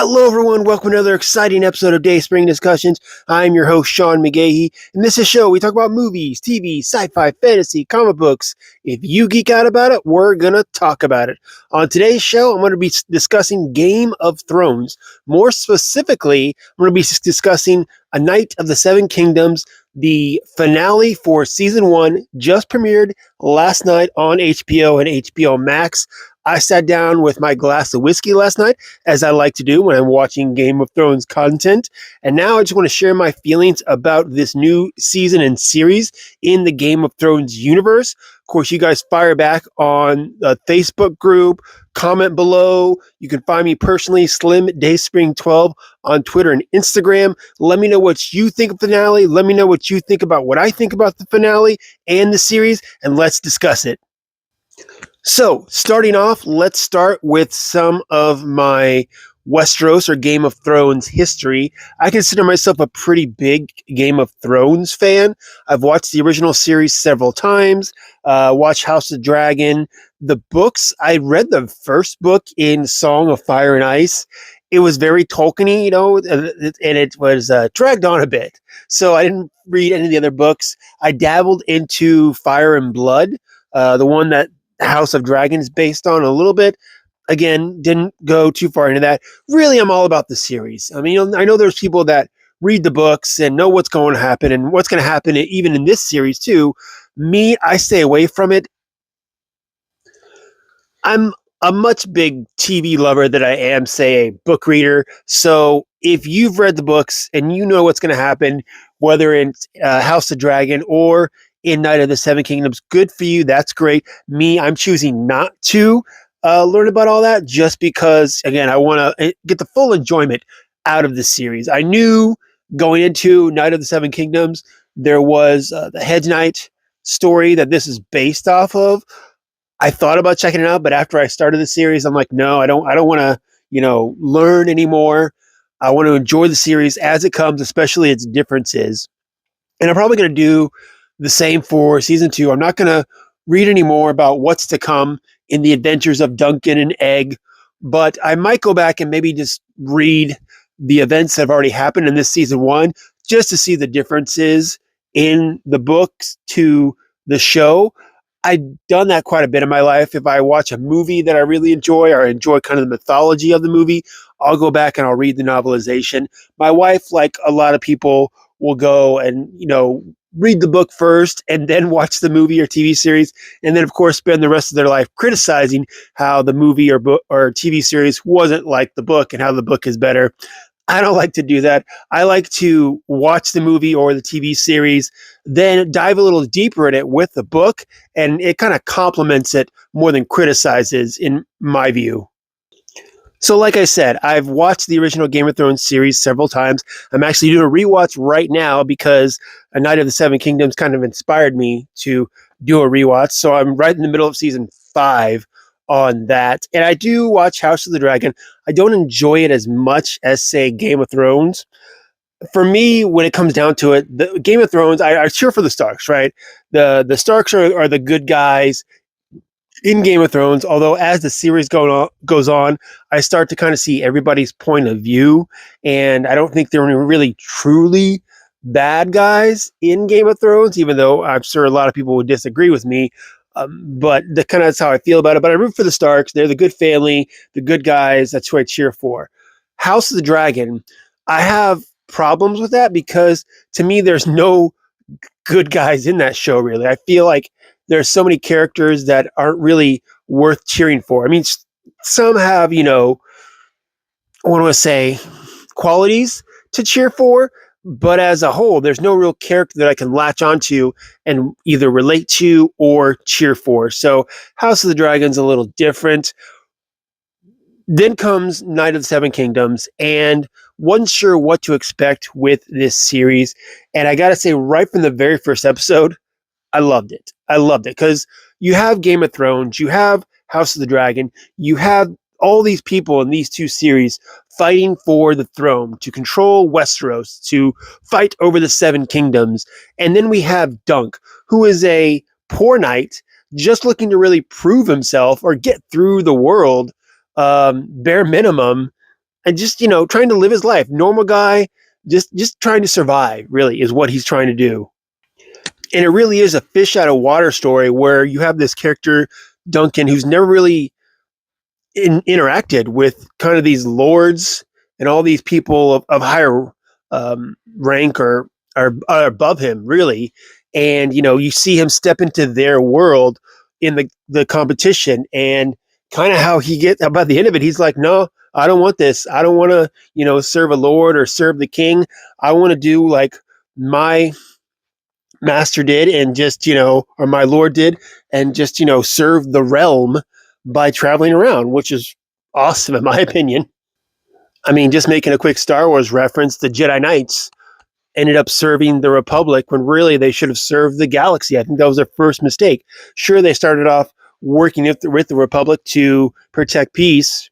Hello, everyone. Welcome to another exciting episode of DAYSPRING Discussions. I'm your host, Sean McGahee. In this show, we talk about movies, TV, sci-fi, fantasy, comic books. If you geek out about it, we're going to talk about it. On today's show, I'm going to be discussing Game of Thrones. More specifically, I'm going to be discussing A Night of the Seven Kingdoms. The finale for Season 1 just premiered last night on HBO and HBO Max. I sat down with my glass of whiskey last night, as I like to do when I'm watching Game of Thrones content. And now I just want to share my feelings about this new season and series in the Game of Thrones universe. Of course, you guys fire back on the Facebook group, comment below. You can find me personally, Slim Dayspring 12 on Twitter and Instagram. Let me know what you think of the finale. Let me know what you think about what I think about the finale and the series, and let's discuss it. So, starting off, let's start with some of my Westeros or Game of Thrones history. I consider myself a pretty big Game of Thrones fan. I've watched the original series several times, watched House of Dragon. The books, I read the first book in Song of Fire and Ice. It was very Tolkien-y, and it was dragged on a bit. So I didn't read any of the other books. I dabbled into Fire and Blood, the one that House of Dragon is based on a little bit. Again, didn't go too far into that. Really, I'm all about the series. I mean, I know there's people that read the books and know what's going to happen and what's going to happen even in this series too. Me, I stay away from it. I'm a much big TV lover than I am, say, a book reader. So if you've read the books and you know what's going to happen, whether in House of Dragon or in Night of the Seven Kingdoms, good for you. That's great. Me, I'm choosing not to learn about all that just because, again, I want to get the full enjoyment out of the series. I knew going into Night of the Seven Kingdoms, there was the Hedge Knight story that this is based off of. I thought about checking it out, but after I started the series, I'm like, no, I don't want to, learn anymore. I want to enjoy the series as it comes, especially its differences. And I'm probably going to do the same for season 2. I'm not going to read any more about what's to come in the adventures of Duncan and Egg, but I might go back and maybe just read the events that have already happened in this season 1 just to see the differences in the books to the show. I've done that quite a bit in my life. If I watch a movie that I really enjoy or enjoy kind of the mythology of the movie, I'll go back and I'll read the novelization. My wife, like a lot of people, will go and, read the book first and then watch the movie or TV series, and then of course spend the rest of their life criticizing how the movie or book or TV series wasn't like the book and how the book is better. I don't like to do that. I like to watch the movie or the TV series, then dive a little deeper in it with the book, and it kind of complements it more than criticizes, in my view. So like I said, I've watched the original Game of Thrones series several times. I'm actually doing a rewatch right now because A Night of the Seven Kingdoms kind of inspired me to do a rewatch. So I'm right in the middle of season 5 on that. And I do watch House of the Dragon. I don't enjoy it as much as, say, Game of Thrones. For me, when it comes down to it, the Game of Thrones, I cheer for the Starks, right? The Starks are the good guys in Game of Thrones, although as the series goes on, I start to kind of see everybody's point of view, and I don't think there are really truly bad guys in Game of Thrones, even though I'm sure a lot of people would disagree with me. But that's how I feel about it. But I root for the Starks. They're the good family, the good guys. That's who I cheer for. House of the Dragon, I have problems with that because to me, there's no good guys in that show, really. I feel like there's so many characters that aren't really worth cheering for. I mean, some have, what do I say, qualities to cheer for, but as a whole, there's no real character that I can latch onto and either relate to or cheer for. So House of the Dragon's a little different. Then comes Night of the Seven Kingdoms, and wasn't sure what to expect with this series. And I got to say, right from the very first episode, I loved it. I loved it because you have Game of Thrones, you have House of the Dragon, you have all these people in these two series fighting for the throne, to control Westeros, to fight over the Seven Kingdoms. And then we have Dunk, who is a poor knight just looking to really prove himself or get through the world, bare minimum, and just trying to live his life. Normal guy, just trying to survive. Really, is what he's trying to do. And it really is a fish out of water story where you have this character Duncan who's never really interacted with kind of these lords and all these people of higher rank or are above him, really. And you see him step into their world in the competition, and kind of how he gets by the end of it. He's like, no, I don't want this. I don't want to serve a lord or serve the king. I want to do like my master did, and just or my lord did, and just serve the realm by traveling around, which is awesome in my opinion. I mean, just making a quick Star Wars reference, the Jedi Knights ended up serving the Republic when really they should have served the galaxy. I think that was their first mistake. Sure, they started off working with the Republic to protect peace,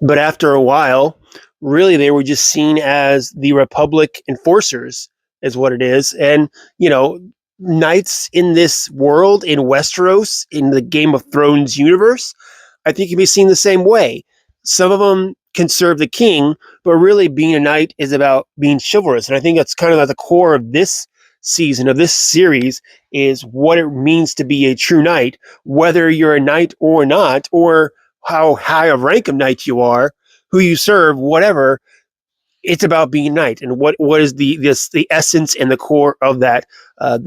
but after a while, really they were just seen as the Republic enforcers, is what it is. And, knights in this world, in Westeros, in the Game of Thrones universe, I think can be seen the same way. Some of them can serve the king, but really being a knight is about being chivalrous. And I think that's kind of at the core of this season, of this series, is what it means to be a true knight, whether you're a knight or not, or how high of rank of knight you are, who you serve, whatever. It's about being a knight, and what is the essence and the core of that.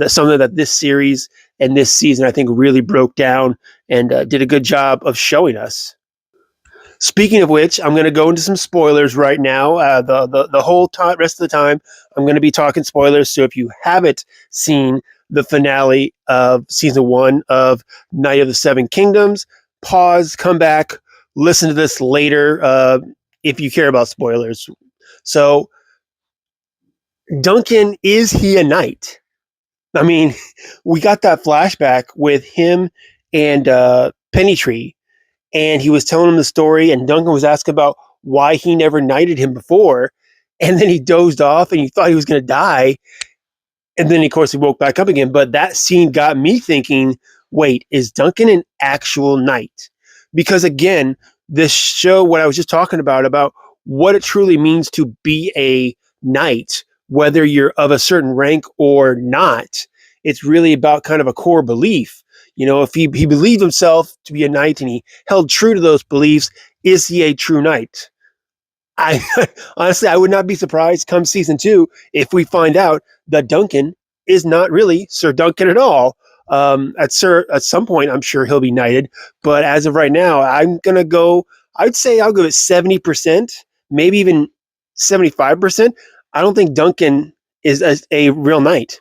Something that this series and this season, I think, really broke down and did a good job of showing us. Speaking of which, I'm going to go into some spoilers right now. The whole rest of the time, I'm going to be talking spoilers. So if you haven't seen the finale of season 1 of Night of the Seven Kingdoms, pause, come back, listen to this later if you care about spoilers. So, Duncan, is he a knight? I mean, we got that flashback with him and Pennytree, and he was telling him the story, and Duncan was asking about why he never knighted him before, and then he dozed off, and you thought he was going to die, and then of course he woke back up again. But that scene got me thinking, wait, is Duncan an actual knight? Because again, this show, what I was just talking about what it truly means to be a knight, whether you're of a certain rank or not, it's really about kind of a core belief. If he believed himself to be a knight and he held true to those beliefs, is he a true knight? I honestly, I would not be surprised come season 2 if we find out that Duncan is not really Sir Duncan at all. At some point, I'm sure he'll be knighted, but as of right now, I'm gonna go. I'd say I'll give it 70%, maybe even 75%. I don't think Duncan is a real knight.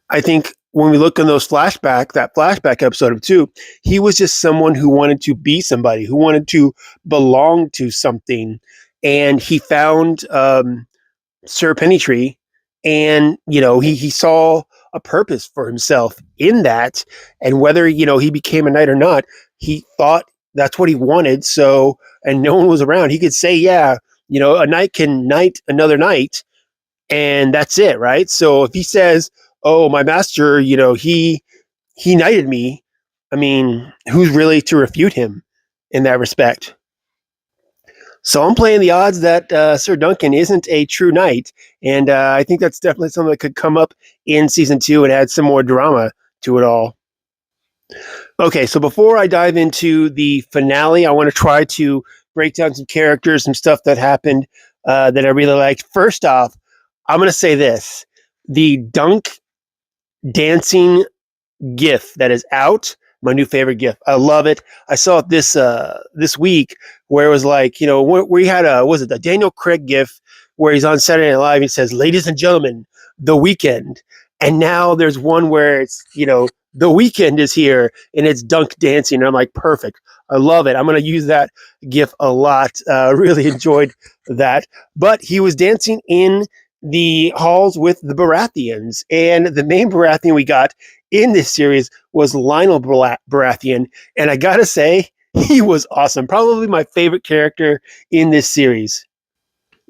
I think when we look in that flashback episode of 2, he was just someone who wanted to be somebody, who wanted to belong to something, and he found Sir Pennytree, and he saw a purpose for himself in that, and whether he became a knight or not, he thought that's what he wanted. So, and no one was around, he could say, yeah, a knight can knight another knight, and that's it, right? So if he says, oh, my master, he knighted me, I mean, who's really to refute him in that respect? So I'm playing the odds that Sir Duncan isn't a true knight, and I think that's definitely something that could come up in season 2 and add some more drama to it all. Okay, so before I dive into the finale, I want to try to break down some characters, some stuff that happened that I really liked. First off, I'm going to say this. The Dunk dancing GIF that is out, my new favorite GIF. I love it. I saw it this week where it was like, we had was it the Daniel Craig GIF where he's on Saturday Night Live and he says, "Ladies and gentlemen, the weekend." And now there's one where it's, the weekend is here and it's Dunk dancing. And I'm like, perfect. I love it. I'm going to use that GIF a lot. Really enjoyed that. But he was dancing in the halls with the Baratheons, and the main Baratheon we got in this series was Lionel Baratheon, and I gotta say, he was awesome. Probably my favorite character in this series,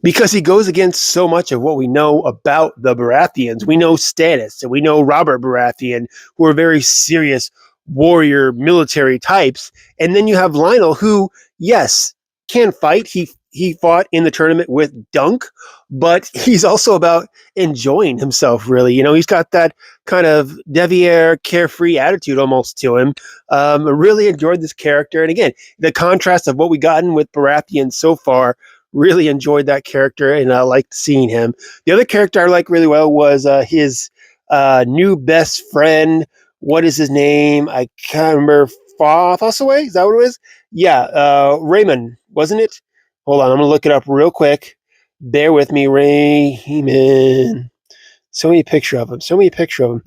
because he goes against so much of what we know about the Baratheons. We know Stannis, and we know Robert Baratheon, who are very serious warrior military types, and then you have Lionel, who, yes, can fight. He fought in the tournament with Dunk, but he's also about enjoying himself. Really, he's got that kind of Devier, carefree attitude almost to him. I really enjoyed this character, and again, the contrast of what we gotten with Baratheon so far. Really enjoyed that character, and I liked seeing him. The other character I liked really well was his new best friend. What is his name? I can't remember. Fossaway? Is that what it was? Yeah, Raymond, wasn't it? Hold on, I'm gonna look it up real quick. Bear with me, Raymond. So many picture of him. So many picture of him.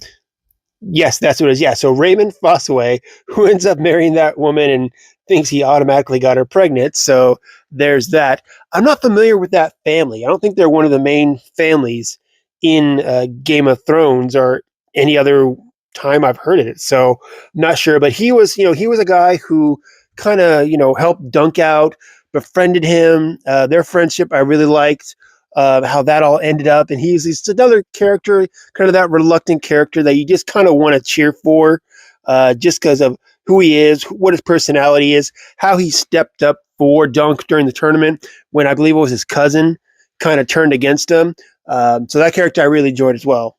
Yes, that's what it is. Yeah, so Raymond Fossaway, who ends up marrying that woman and thinks he automatically got her pregnant. So there's that. I'm not familiar with that family. I don't think they're one of the main families in Game of Thrones or any other time I've heard of it. So I'm not sure. But he was a guy who kind of, helped Dunk out, befriended him. Their friendship I really liked. How that all ended up, and he's another character, kind of that reluctant character that you just kind of want to cheer for, just because of who he is, what his personality is, how he stepped up for Dunk during the tournament when I believe it was his cousin kind of turned against him. So that character I really enjoyed as well.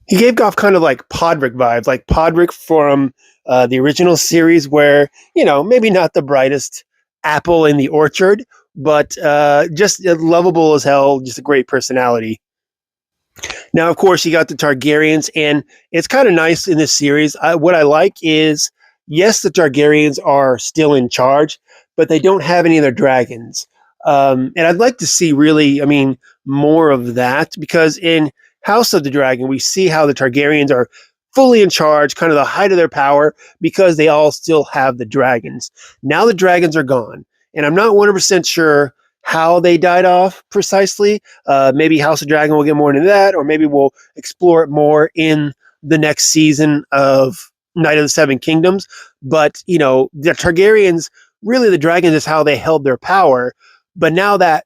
He gave off kind of like Podrick vibes, like Podrick from the original series, where maybe not the brightest apple in the orchard, but just lovable as hell, just a great personality. Now, of course, you got the Targaryens, and it's kind of nice in this series. What I like is, yes, the Targaryens are still in charge, but they don't have any of their dragons. And I'd like to see really, more of that, because in House of the Dragon, we see how the Targaryens are fully in charge, kind of the height of their power, because they all still have the dragons. Now the dragons are gone, and I'm not 100% sure how they died off precisely. Maybe House of Dragon will get more into that, or maybe we'll explore it more in the next season of Night of the Seven Kingdoms. But the Targaryens, really, the dragons is how they held their power. But now that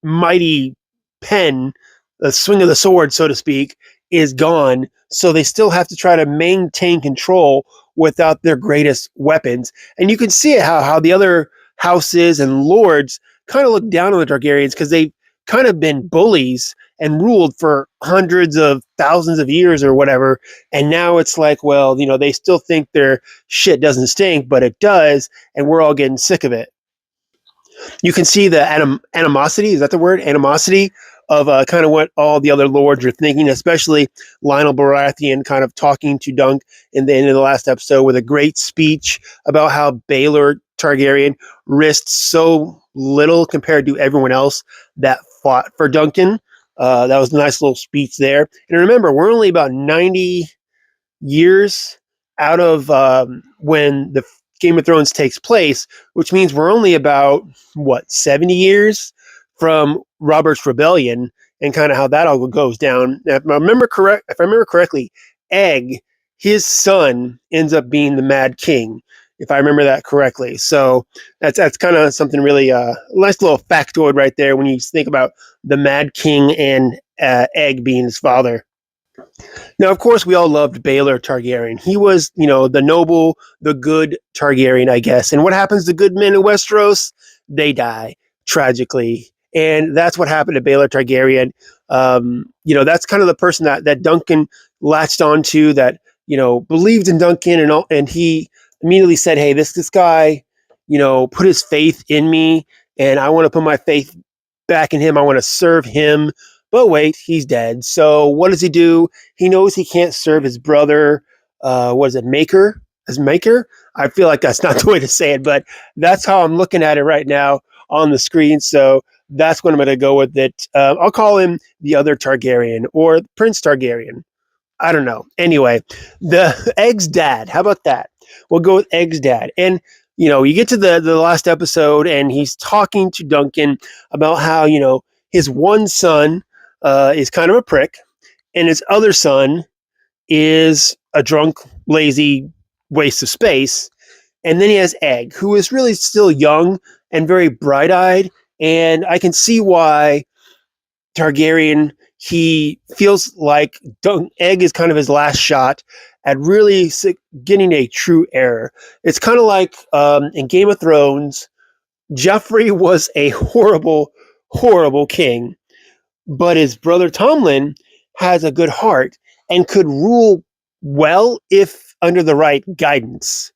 mighty pen, the swing of the sword, so to speak, is gone. So they still have to try to maintain control without their greatest weapons. And you can see it how the other houses and lords kind of look down on the Targaryens because they've kind of been bullies and ruled for hundreds of thousands of years or whatever. And now it's like, well, they still think their shit doesn't stink, but it does. And we're all getting sick of it. You can see the animosity. Is that the word? Animosity of kind of what all the other lords are thinking, especially Lionel Baratheon kind of talking to Dunk in the end of the last episode with a great speech about how Baelor Targaryen risked so little compared to everyone else that fought for Duncan. That was a nice little speech there. And remember, we're only about 90 years out of when the Game of Thrones takes place, which means we're only about 70 years from Robert's Rebellion and kind of how that all goes down. If I remember correctly, Egg, his son, ends up being the Mad King, if I remember that correctly. So that's kind of something really nice little factoid right there when you think about the Mad King and Egg being his father. Now, of course, we all loved Baelor Targaryen. He was, the noble, the good Targaryen, I guess. And what happens to good men in Westeros? They die tragically. And that's what happened to Baelor Targaryen. That's kind of the person that Duncan latched onto, that, believed in Duncan, and he immediately said, hey, this guy, put his faith in me, and I want to put my faith back in him. I want to serve him. But wait, he's dead. So what does he do? He knows he can't serve his brother. What is it, Maker? As Maker? I feel like that's not the way to say it, but that's how I'm looking at it right now on the screen. So that's what I'm going to go with it. I'll call him the other Targaryen or Prince Targaryen. I don't know. Anyway, the Egg's dad. How about that? We'll go with Egg's dad. And you get to the last episode, and he's talking to Duncan about how his one son is kind of a prick, and his other son is a drunk, lazy waste of space. And then he has Egg, who is really still young and very bright-eyed, and I can see why Targaryen, he feels like Egg is kind of his last shot at really getting a true heir. It's kind of like in Game of Thrones, Joffrey was a horrible, horrible king, but his brother Tomlin has a good heart and could rule well if under the right guidance.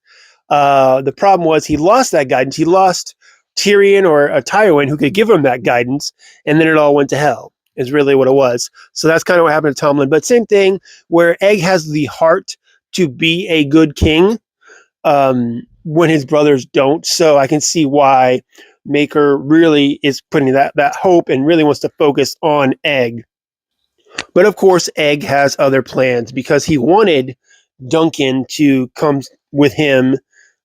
The problem was he lost that guidance. He lost Tyrion or a Tywin who could give him that guidance, and then it all went to hell. Is really what it was. So that's kind of what happened to Tomlin. But same thing, where Egg has the heart to be a good king, when his brothers don't. So I can see why Maker really is putting that hope and really wants to focus on Egg. But of course, Egg has other plans because he wanted Duncan to come with him,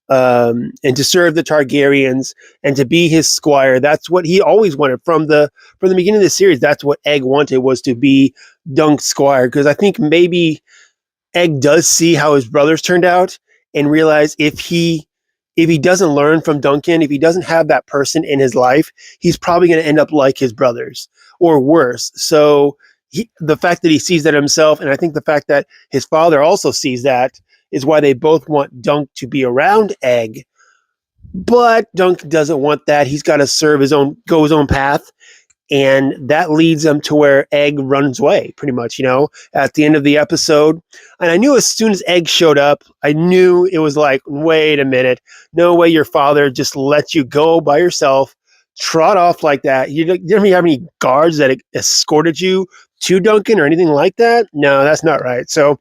and to serve the Targaryens and to be his squire. That's what he always wanted from the beginning of the series. That's what Egg wanted, was to be Dunk's squire. Because I think maybe Egg does see how his brothers turned out and realize if he doesn't learn from Duncan, if he doesn't have that person in his life, he's probably going to end up like his brothers or worse. So the fact that he sees that himself, and I think the fact that his father also sees that, is why they both want Dunk to be around Egg. But Dunk doesn't want that. He's got to go his own path. And that leads them to where Egg runs away, pretty much, at the end of the episode. And I knew as soon as Egg showed up, I knew it was like, wait a minute. No way your father just lets you go by yourself, trot off like that. You don't even have any guards that escorted you to Duncan or anything like that. No, that's not right. So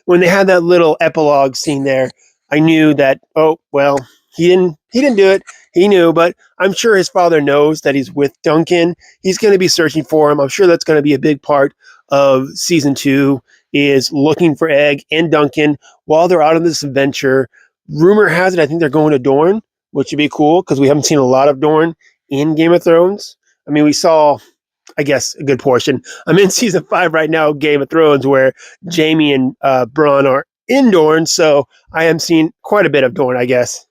when they had that little epilogue scene there, I knew that, oh, well, he didn't do it. He knew, but I'm sure his father knows that he's with Duncan. He's going to be searching for him. I'm sure that's going to be a big part of season 2, is looking for Egg and Duncan while they're out on this adventure. Rumor has it, I think they're going to Dorne, which would be cool because we haven't seen a lot of Dorne in Game of Thrones. I mean, we saw, I guess, a good portion. I'm in season 5 right now, Game of Thrones, where Jaime and Bronn are in Dorne, so I am seeing quite a bit of Dorne, I guess.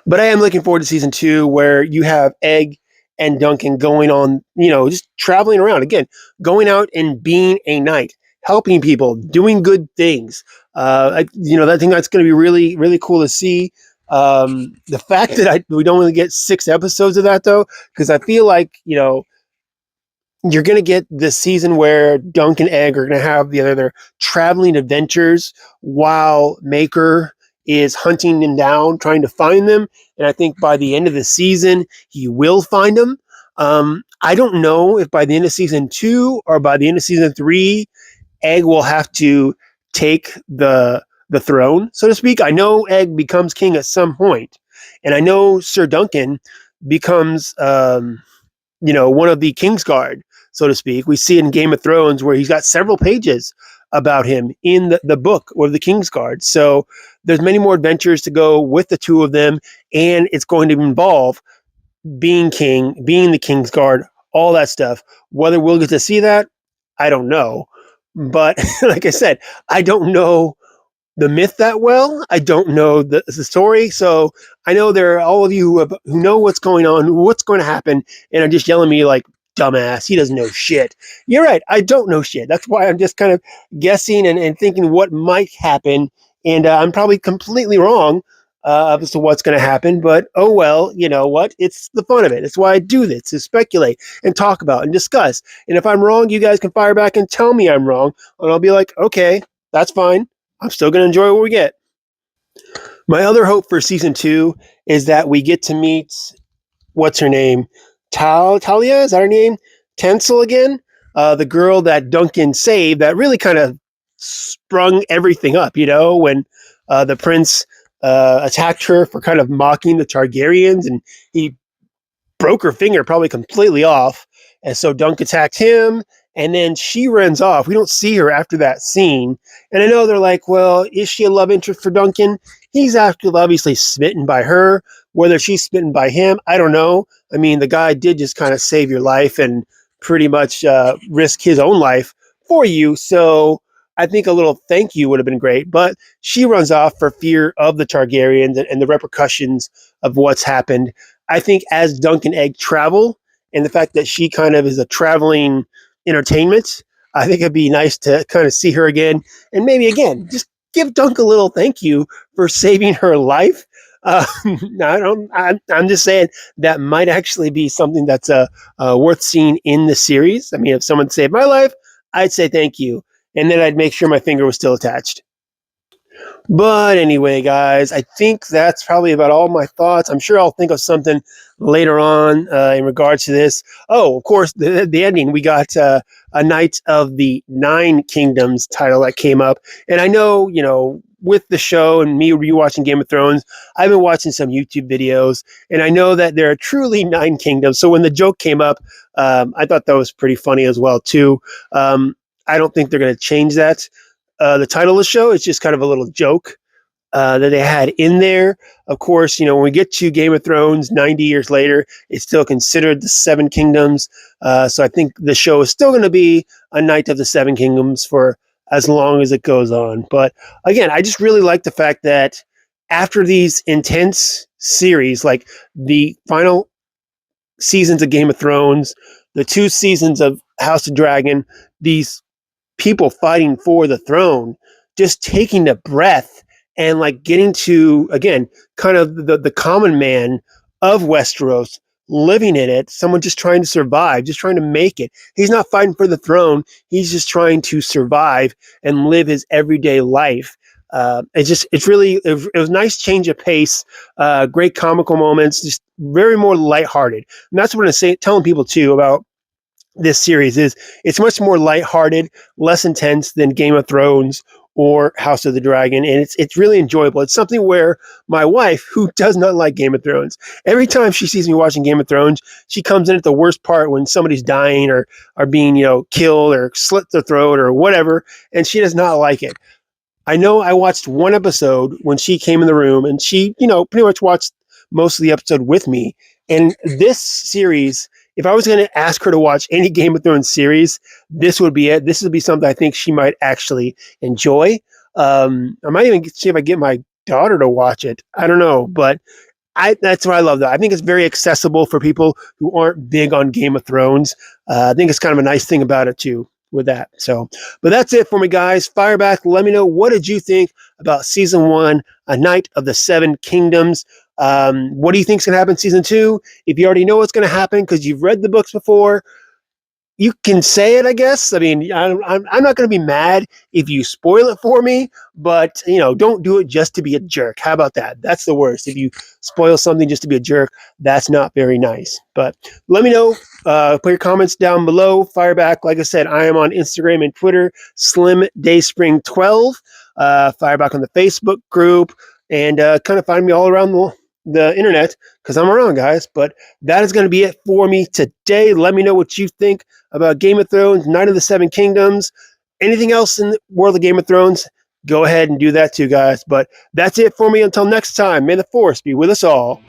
But I am looking forward to season 2, where you have Egg and Duncan going on, just traveling around again, going out and being a knight, helping people, doing good things. I think that's going to be really, really cool to see. The fact that we don't really get 6 episodes of that, though, because I feel like, you're going to get this season where Dunk and Egg are going to have their traveling adventures while Maker is hunting them down, trying to find them. And I think by the end of the season, he will find them. I don't know if by the end of season 2 or by the end of season 3, Egg will have to take the throne, so to speak. I know Egg becomes king at some point, and I know Sir Duncan becomes, one of the Kingsguard, so to speak. We see it in Game of Thrones where he's got several pages about him in the book of the Kingsguard. So there's many more adventures to go with the two of them, and it's going to involve being king, being the Kingsguard, all that stuff. Whether we'll get to see that, I don't know. But like I said, I don't know the myth that well. I don't know the story. So I know there are all of you who know what's going on, what's going to happen, and are just yelling at me like, dumbass, he doesn't know shit. You're right, I don't know shit. That's why I'm just kind of guessing and thinking what might happen. And I'm probably completely wrong as to what's going to happen. But oh well, you know what? It's the fun of it. It's why I do this, to speculate and talk about and discuss. And if I'm wrong, you guys can fire back and tell me I'm wrong. And I'll be like, okay, that's fine. I'm still going to enjoy what we get. My other hope for season 2 is that we get to meet, what's her name? Talia? Is that her name? Tencel again? The girl that Duncan saved that really kind of sprung everything up, when the prince attacked her for kind of mocking the Targaryens, and he broke her finger probably completely off. And so Dunk attacked him, and then she runs off. We don't see her after that scene. And I know they're like, well, is she a love interest for Duncan? He's obviously smitten by her. Whether she's smitten by him, I don't know. I mean, the guy did just kind of save your life and pretty much risk his own life for you. So I think a little thank you would have been great. But she runs off for fear of the Targaryens and the repercussions of what's happened. I think as Dunk and Egg travel, and the fact that she kind of is a traveling entertainment, I think it'd be nice to kind of see her again, and maybe again just give Dunk a little thank you for saving her life. I don't. I'm just saying that might actually be something that's worth seeing in the series. I mean, if someone saved my life, I'd say thank you, and then I'd make sure my finger was still attached. But anyway, guys, I think that's probably about all my thoughts. I'm sure I'll think of something later on in regards to this. Oh, of course, the ending. We got a Knight of the Nine Kingdoms title that came up. And I know, with the show and me rewatching Game of Thrones, I've been watching some YouTube videos, and I know that there are truly nine kingdoms. So when the joke came up, I thought that was pretty funny as well, too. I don't think they're going to change that. The title of the show is just kind of a little joke that they had in there. Of course, when we get to Game of Thrones 90 years later, it's still considered the Seven Kingdoms. So I think the show is still going to be a Knight of the Seven Kingdoms for as long as it goes on. But again, I just really like the fact that after these intense series, like the final seasons of Game of Thrones, the 2 seasons of House of Dragon, these people fighting for the throne, just taking a breath and like getting to, again, kind of the common man of Westeros, living in it, someone just trying to survive, just trying to make it. He's not fighting for the throne. He's just trying to survive and live his everyday life. It was a nice change of pace, great comical moments, just very more lighthearted. And that's what I'm telling people too about this series is it's much more lighthearted, less intense than Game of Thrones or House of the Dragon, and it's really enjoyable. It's something where my wife, who does not like Game of Thrones, every time she sees me watching Game of Thrones, she comes in at the worst part when somebody's dying or are being killed or slit their throat or whatever, and she does not like it. I know I watched one episode when she came in the room, and she, pretty much watched most of the episode with me. And this series, if I was going to ask her to watch any Game of Thrones series, this would be it. This would be something I think she might actually enjoy. I might even see if I get my daughter to watch it. I don't know, but that's what I love, though. I think it's very accessible for people who aren't big on Game of Thrones. I think it's kind of a nice thing about it, too, with that. So, but that's it for me, guys. Fire back. Let me know, what did you think about season 1, A Knight of the Seven Kingdoms? What do you think is going to happen in season 2? If you already know what's going to happen because you've read the books before, you can say it, I guess. I mean, I'm not going to be mad if you spoil it for me, but, don't do it just to be a jerk. How about that? That's the worst. If you spoil something just to be a jerk, that's not very nice. But let me know. Put your comments down below. Fire back. Like I said, I am on Instagram and Twitter, Slim DAYSPRING 12. Fire back on the Facebook group, and kind of find me all around the internet because I'm around, guys. But that is going to be it for me today. Let me know what you think about Game of Thrones, Knight of the Seven Kingdoms, anything else in the world of Game of Thrones. Go ahead and do that too, guys. But that's it for me until next time. May the Force be with us all.